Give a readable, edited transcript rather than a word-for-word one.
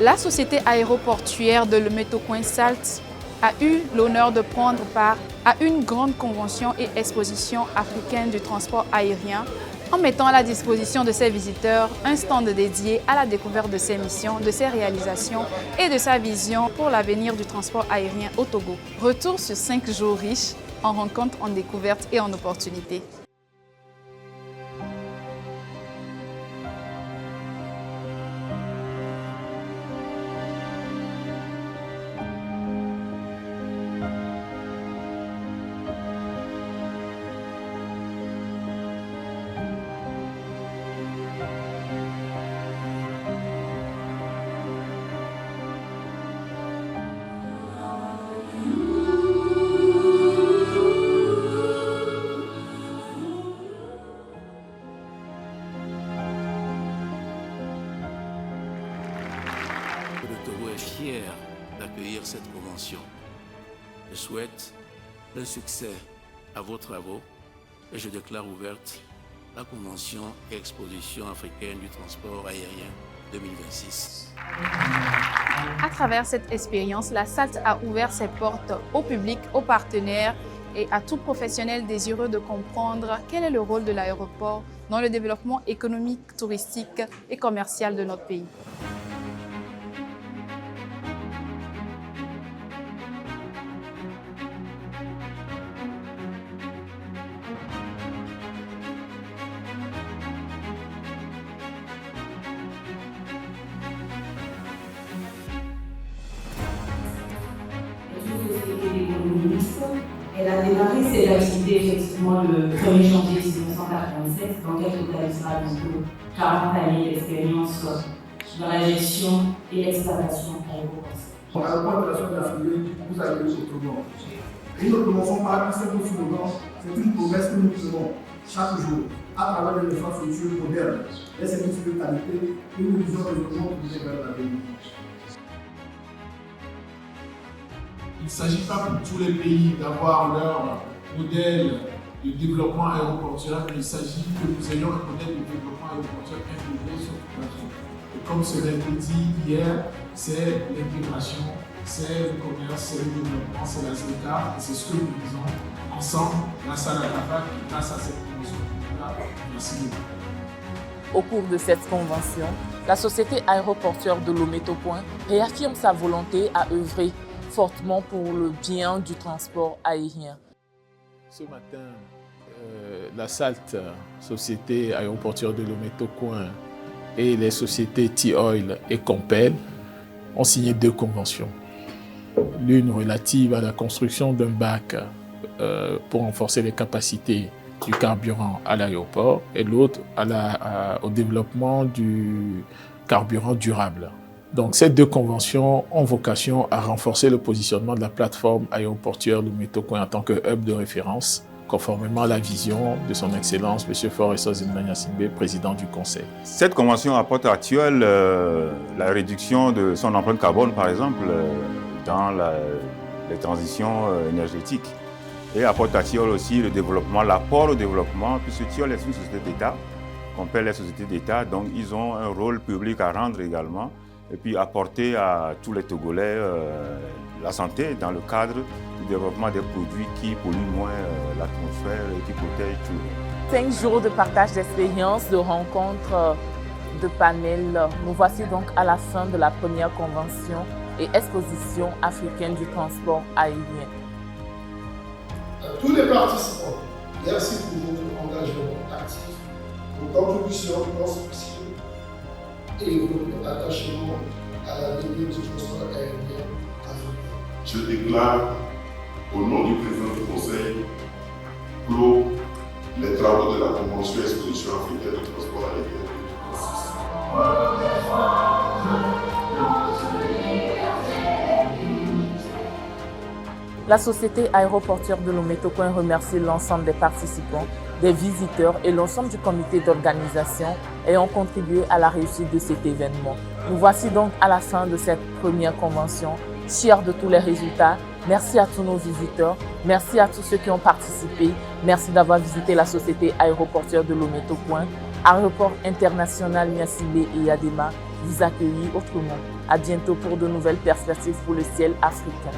La société aéroportuaire de Lomé-Tokoin SALT a eu l'honneur de prendre part à une grande convention et exposition africaine du transport aérien en mettant à la disposition de ses visiteurs un stand dédié à la découverte de ses missions, de ses réalisations et de sa vision pour l'avenir du transport aérien au Togo. Retour sur 5 jours riches en rencontres, en découvertes et en opportunités. Le Togo est fier d'accueillir cette convention. Je souhaite le succès à vos travaux et je déclare ouverte la convention et exposition africaine du transport aérien 2026. À travers cette expérience, la SALT a ouvert ses portes au public, aux partenaires et à tout professionnel désireux de comprendre quel est le rôle de l'aéroport dans le développement économique, touristique et commercial de notre pays. Elle a démarré ses activités effectivement le 1er janvier 1987, dans lequel totalisera bientôt 40 années d'expérience dans la gestion et l'exploitation aéroportuaire. L'aéroport international de la Fédération, vous avez eu autrement. Et nous ne commençons pas à c'est notre slogan, c'est une promesse que nous faisons chaque jour à travers les infrastructures modernes, les services de qualité et une vision de développement qui vient vers l'avenir. Il ne s'agit pas pour tous les pays d'avoir leur modèle de développement aéroportuaire, mais il s'agit que nous ayons un modèle de développement aéroportuaire intégré sur toute la zone. Et comme cela a été dit hier, c'est l'intégration, c'est le commerce, c'est le développement, c'est la ZECA, et c'est ce que nous faisons ensemble grâce à la CAPAC et grâce à cette convention-là. Merci beaucoup. Au cours de cette convention, la société aéroportuaire de Lomé-Tokoin réaffirme sa volonté à œuvrer fortement pour le bien du transport aérien. Ce matin, la SALT, société aéroportuaire de Lomé-Tokoin, et les sociétés T-Oil et Compel ont signé 2 conventions. L'une relative à la construction d'un bac pour renforcer les capacités du carburant à l'aéroport et l'autre au développement du carburant durable. Donc ces 2 conventions ont vocation à renforcer le positionnement de la plateforme aéroportuaire Lomé-Tokoin en tant que hub de référence, conformément à la vision de son Excellence M. Faure Zinna-Gnassingbé, président du Conseil. Cette convention apporte actuelle la réduction de son empreinte carbone, par exemple, dans les transitions énergétiques. Et apporte actuelle aussi le développement, l'apport au développement, puisque TIOL est une société d'État, Compel les sociétés d'État, donc ils ont un rôle public à rendre également. Et puis apporter à tous les Togolais la santé dans le cadre du développement des produits qui polluent moins l'atmosphère et qui protègent tout le monde. 5 jours de partage d'expériences, de rencontres, de panels. Nous voici donc à la fin de la première convention et exposition africaine du transport aérien. À tous les participants, merci pour votre engagement actif, vos contributions constructives et votre attachement à l'avenir du transport aérien africain. Je déclare, au nom du président du Conseil, clos les travaux de la Convention Exposition africaine du transport aérien 2026. La société aéroportuaire de Lomé-Tokoin remercie l'ensemble des participants, des visiteurs et l'ensemble du comité d'organisation ayant contribué à la réussite de cet événement. Nous voici donc à la fin de cette première convention, fiers de tous les résultats. Merci à tous nos visiteurs, merci à tous ceux qui ont participé, merci d'avoir visité la société aéroportuaire de Lomé-Tokoin, Aéroport international Gnassingbé et Yadema, vous accueillir autrement. À bientôt pour de nouvelles perspectives pour le ciel africain.